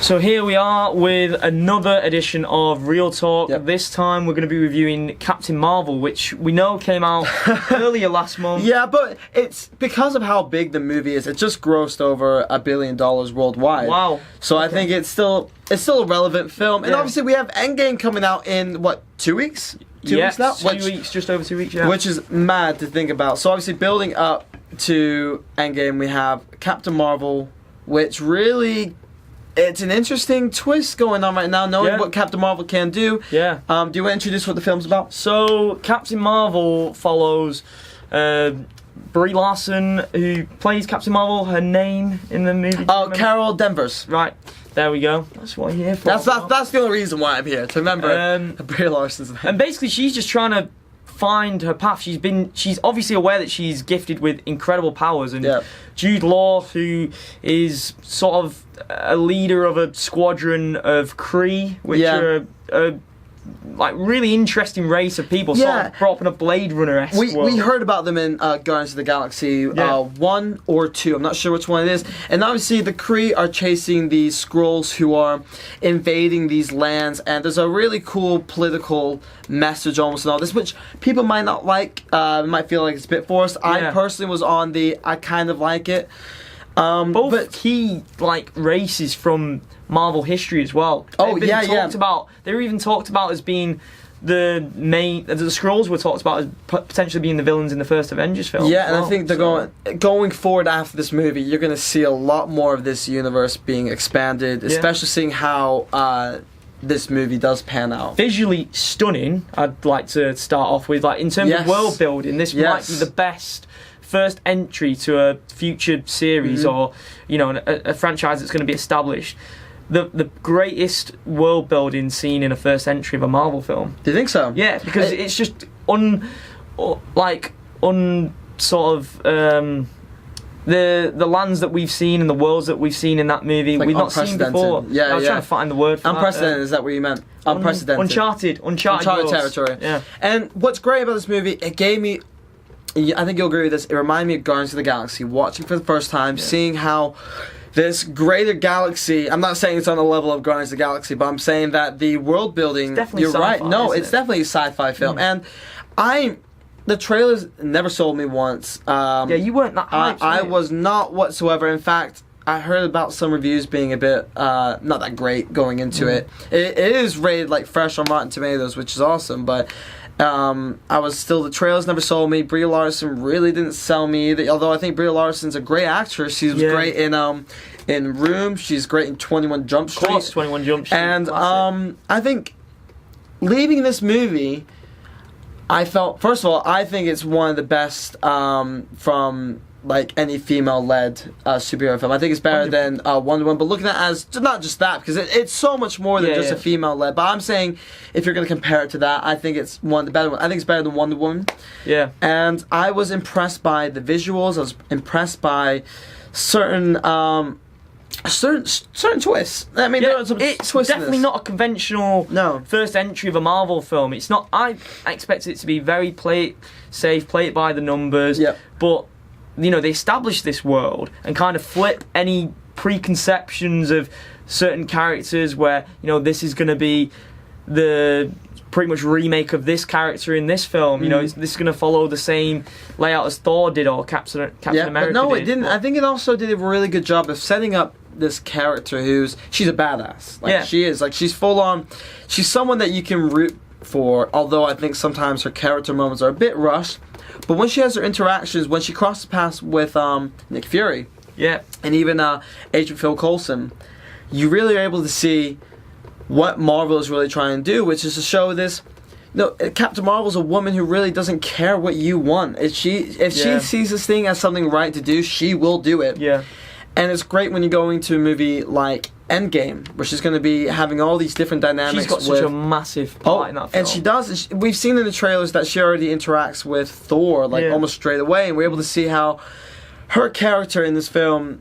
So here we are with another edition of Real Talk. Yep. This time we're going to be reviewing Captain Marvel, which we know came out earlier last month. Yeah, but it's because of how big the movie is. It just grossed over $1 billion worldwide. Wow. So I think it's still a relevant film. And Yeah. obviously we have Endgame coming out in, what, 2 weeks? 2 weeks now? 2 weeks, just over 2 weeks, yeah. Which is mad to think about. So obviously building up to Endgame, we have Captain Marvel, which really... It's an interesting twist going on right now, knowing what Captain Marvel can do. Yeah. Do you want to introduce what the film's about? So, Captain Marvel follows Brie Larson, who plays Captain Marvel. Her name in the movie? Oh, Carol Danvers. Right, there we go. That's what I'm here for. That's the only reason why I'm here, to remember Brie Larson's name. And basically, she's just trying to find her path. She's obviously aware that she's gifted with incredible powers, and Jude Law, who is sort of a leader of a squadron of Kree, which are a like really interesting race of people, sort of brought up in a Blade Runner-esque world. We heard about them in Guardians of the Galaxy 1 or 2. I'm not sure which one it is. And obviously the Kree are chasing these Skrulls who are invading these lands, and there's a really cool political message almost in all this, which people might not like, might feel like it's a bit forced. I personally was on the I kind of like it. Both key races from Marvel history as well. They were even talked about as being the main. The Skrulls were talked about as potentially being the villains in the first Avengers film. Yeah, and I think they're going forward after this movie. You're going to see a lot more of this universe being expanded, especially seeing how this movie does pan out. Visually stunning. I'd like to start off with, in terms of world building. This might be the best first entry to a future series or a franchise that's going to be established. The greatest world building scene in a first entry of a Marvel film. Do you think so? Yeah, because it's just the lands that we've seen and the worlds that we've seen in that movie we've not seen before. Yeah, I was trying to find the word for unprecedented. Is that what you meant? Unprecedented. Uncharted territory. Yeah. And what's great about this movie, it gave me, I think you'll agree with this, it reminded me of Guardians of the Galaxy, watching for the first time, seeing how this greater galaxy, I'm not saying it's on the level of Guardians of the Galaxy, but I'm saying that the world building, you're right, no, it's definitely a sci-fi film, and the trailers never sold me once. You weren't that hyped, I was not whatsoever. In fact, I heard about some reviews being a bit not that great going into it. It is rated fresh on Rotten Tomatoes, which is awesome, but the trailers never sold me. Brie Larson really didn't sell me either, although I think Brie Larson's a great actress. She was great in Room. She's great in 21 Jump Street. Of course, 21 Jump Street. And I think leaving this movie, I felt, first of all, I think it's one of the best from any female-led superhero film. I think it's better than Wonder Woman, but looking at it as not just that, because it's so much more than just a female-led. But I'm saying, if you're going to compare it to that, I think it's one of the better ones. I think it's better than Wonder Woman. Yeah. And I was impressed by the visuals. I was impressed by certain twists. I mean, there are some it's twists definitely in this. not a conventional first entry of a Marvel film. It's not. I expected it to be very play it by the numbers. Yep. But they establish this world and kind of flip any preconceptions of certain characters where, this is going to be the pretty much remake of this character in this film. This is going to follow the same layout as Thor did or Captain America but no, did. it didn't. I think it also did a really good job of setting up this character she's a badass. She is. She's full on. She's someone that you can root for, although I think sometimes her character moments are a bit rushed. But when she has her interactions, when she crosses paths with Nick Fury, and even Agent Phil Coulson, you really are able to see what Marvel is really trying to do, which is to show this. Captain Marvel's a woman who really doesn't care what you want. If she sees this thing as something right to do, she will do it. Yeah. And it's great when you go into a movie like Endgame, where she's going to be having all these different dynamics. She's got such a massive part in that film. And she does. We've seen in the trailers that she already interacts with Thor almost straight away, and we're able to see how her character in this film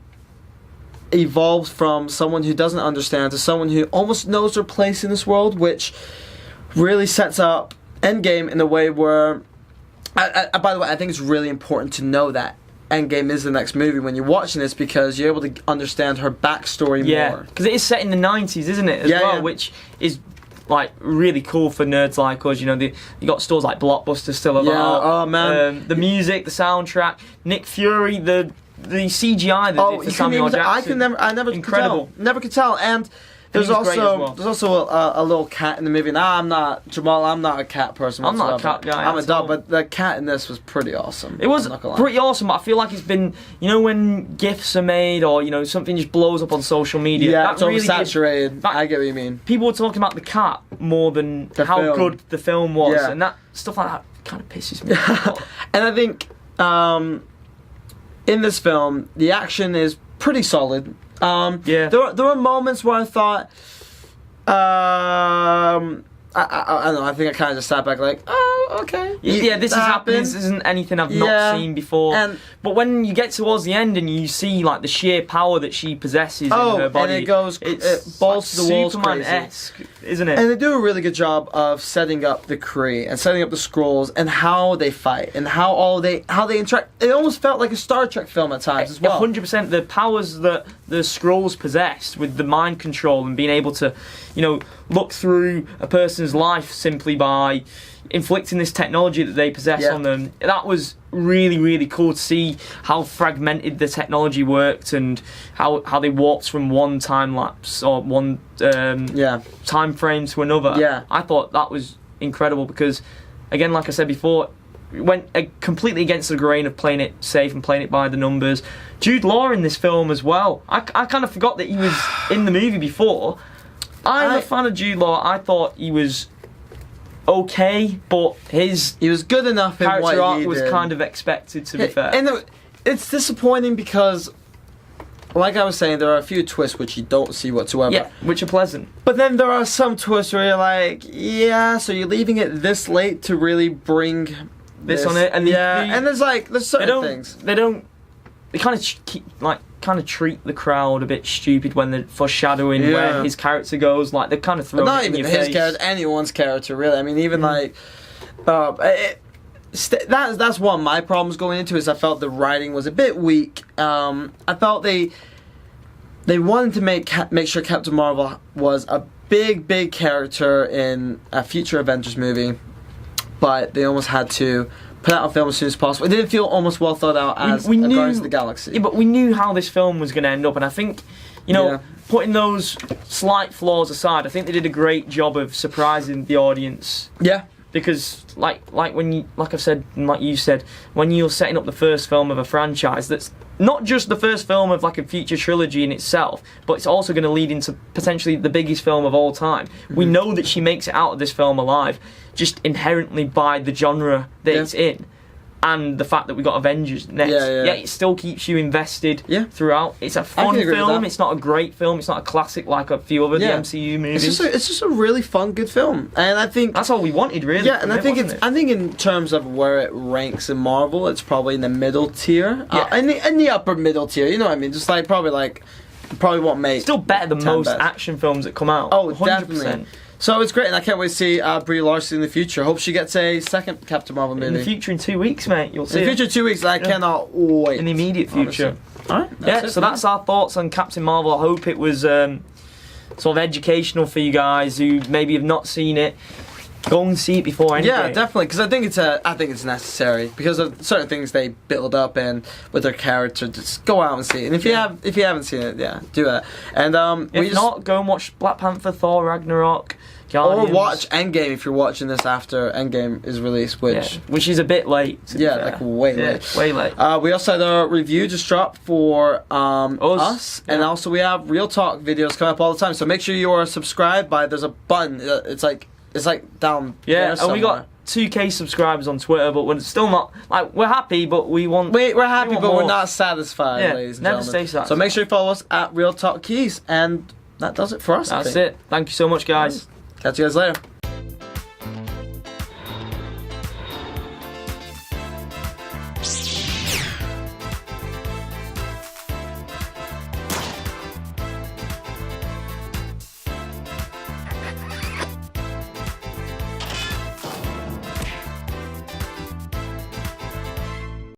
evolves from someone who doesn't understand to someone who almost knows her place in this world, which really sets up Endgame in a way where, by the way, I think it's really important to know that Endgame is the next movie when you're watching this, because you're able to understand her backstory more. Because it is set in the 90s, isn't it, as well, which is like really cool for nerds like us. You know, you got stores like Blockbuster still about. Oh man, the music, the soundtrack, Nick Fury, the CGI that did for Samuel Jackson. I never incredible. Never could tell. And there's also a little cat in the movie. Now Jamal, I'm not a cat person whatsoever. I'm not a cat guy. I'm a dog, but the cat in this was pretty awesome. It was pretty awesome, but I feel like it's been, you know, when GIFs are made or, you know, something just blows up on social media. Yeah, it's oversaturated. I get what you mean. People were talking about the cat more than how good the film was, and that stuff like that kind of pisses me off. And I think in this film, the action is pretty solid. There were moments where I thought, I don't know, I think I kind of just sat back like, oh, okay. Yeah, this is happening. This isn't anything I've not seen before. But when you get towards the end and you see like the sheer power that she possesses in her body, and it balls to the walls, Superman-esque, isn't it? And they do a really good job of setting up the Kree and setting up the Skrulls and how they fight and how they interact. It almost felt like a Star Trek film at times as well. 100%. The powers that the Skrulls possessed with the mind control and being able to, you know, look through a person's life simply by inflicting this technology that they possess on them. That was really, really cool to see how fragmented the technology worked and how they warped from one time lapse or one time frame to another. Yeah. I thought that was incredible because, again, like I said before, it went completely against the grain of playing it safe and playing it by the numbers. Jude Law in this film as well. I kind of forgot that he was in the movie before. I'm a fan of Jude Law. I thought he was okay, but he was good enough in what character arc he was did. kind of expected, to be fair. And it's disappointing because, like I was saying, there are a few twists which you don't see whatsoever. Yeah, which are pleasant. But then there are some twists where you're like, yeah, so you're leaving it this late to really bring this on it, and and there's certain things they kind of treat the crowd a bit stupid when they're foreshadowing where his character goes. Like they kind of throw not it in even your his face. character, anyone's character, really. I mean, even that's one of my problems going into is I felt the writing was a bit weak. I felt they wanted to make sure Captain Marvel was a big character in a future Avengers movie, but they almost had to put out a film as soon as possible. It didn't feel almost well thought out as Guardians of the Galaxy. Yeah, but we knew how this film was going to end up, and I think, you know, putting those slight flaws aside, I think they did a great job of surprising the audience. Yeah. Because, like I've said, and like you said, when you're setting up the first film of a franchise that's not just the first film of like a future trilogy in itself, but it's also going to lead into potentially the biggest film of all time. We know that she makes it out of this film alive, just inherently by the genre that it's in, and the fact that we got Avengers next. It still keeps you invested throughout. It's a fun film. It's not a great film. It's not a classic like a few other the MCU movies. It's just a really fun, good film, and I think that's all we wanted, really. Yeah, and I think in terms of where it ranks in Marvel, it's probably in the middle tier, in the upper middle tier. You know what I mean? Just like probably won't make still better than most action films that come out. Oh, 100%. Definitely. So it's great, and I can't wait to see Brie Larson in the future. Hope she gets a second Captain Marvel movie. In the future, in 2 weeks, mate, you'll see. In the future, 2 weeks, I cannot wait. In the immediate future. Honestly. Alright, that's our thoughts on Captain Marvel. I hope it was sort of educational for you guys who maybe have not seen it. Go and see it before anything. Yeah, definitely, because I think it's necessary because of certain things they build up and with their character. Just go out and see it. And if you haven't seen it, do that. And if not, go and watch Black Panther, Thor, Ragnarok, Guardians. Or watch Endgame if you're watching this after Endgame is released, which is a bit late. Like way late. Way late. We also had a review just dropped for us, and also we have Real Talk videos coming up all the time. So make sure you are subscribed. There's a button. It's like down there somewhere. And we got 2K subscribers on Twitter, but we're still not we're happy, but we're happy, but we're not satisfied, ladies and never gentlemen. stay satisfied. So make sure you follow us at Real Talk Keys, and that does it for us. That's it. Thank you so much, guys. Catch you guys later.